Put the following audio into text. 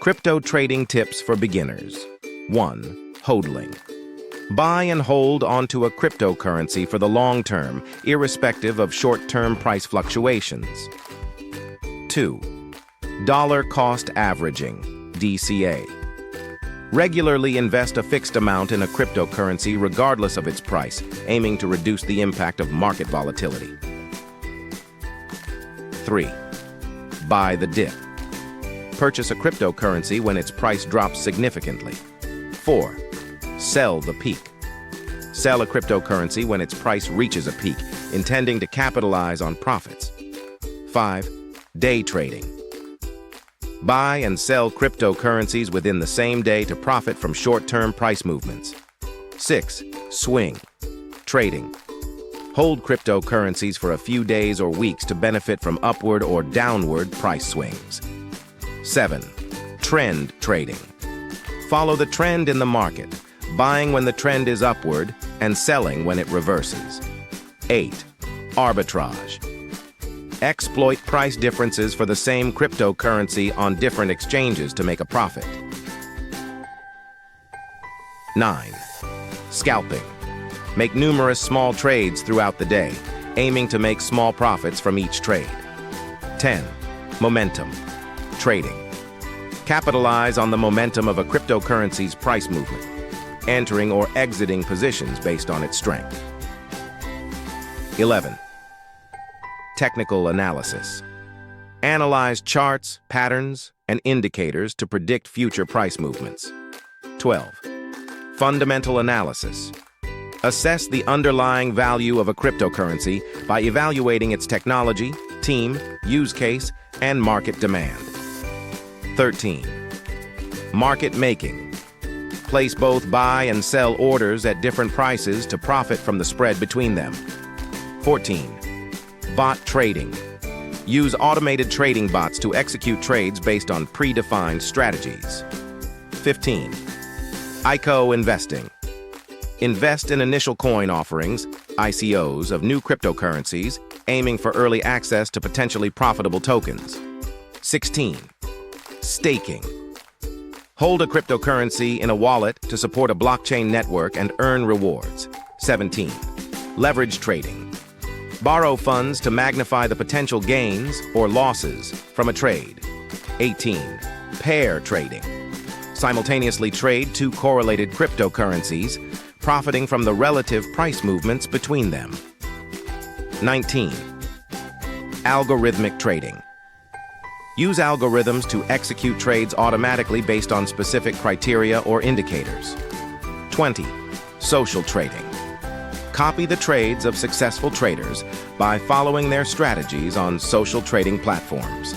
Crypto trading tips for beginners. 1. Hodling. Buy and hold onto a cryptocurrency for the long term, irrespective of short-term price fluctuations. 2. Dollar cost averaging, DCA. Regularly invest a fixed amount in a cryptocurrency regardless of its price, aiming to reduce the impact of market volatility. 3. Buy the dip. Purchase a cryptocurrency when its price drops significantly. 4. Sell the peak. Sell a cryptocurrency when its price reaches a peak, intending to capitalize on profits. 5. Day trading. Buy and sell cryptocurrencies within the same day to profit from short-term price movements. 6. Swing trading. Hold cryptocurrencies for a few days or weeks to benefit from upward or downward price swings. 7. Trend trading. Follow the trend in the market, buying when the trend is upward and selling when it reverses. 8. Arbitrage. Exploit price differences for the same cryptocurrency on different exchanges to make a profit. 9. Scalping. Make numerous small trades throughout the day, aiming to make small profits from each trade. 10. Momentum trading. Capitalize on the momentum of a cryptocurrency's price movement, entering or exiting positions based on its strength. 11. Technical analysis. Analyze charts, patterns, and indicators to predict future price movements. 12. Fundamental analysis. Assess the underlying value of a cryptocurrency by evaluating its technology, team, use case, and market demand. 13. Market making. Place both buy and sell orders at different prices to profit from the spread between them. 14. Bot trading. Use automated trading bots to execute trades based on predefined strategies. 15. ICO investing. Invest in initial coin offerings, ICOs, of new cryptocurrencies, aiming for early access to potentially profitable tokens. 16. Staking. Hold a cryptocurrency in a wallet to support a blockchain network and earn rewards. 17. Leverage trading. Borrow funds to magnify the potential gains or losses from a trade. 18. Pair trading. Simultaneously trade two correlated cryptocurrencies, profiting from the relative price movements between them. 19. Algorithmic trading. Use algorithms to execute trades automatically based on specific criteria or indicators. 20. Social trading. Copy the trades of successful traders by following their strategies on social trading platforms.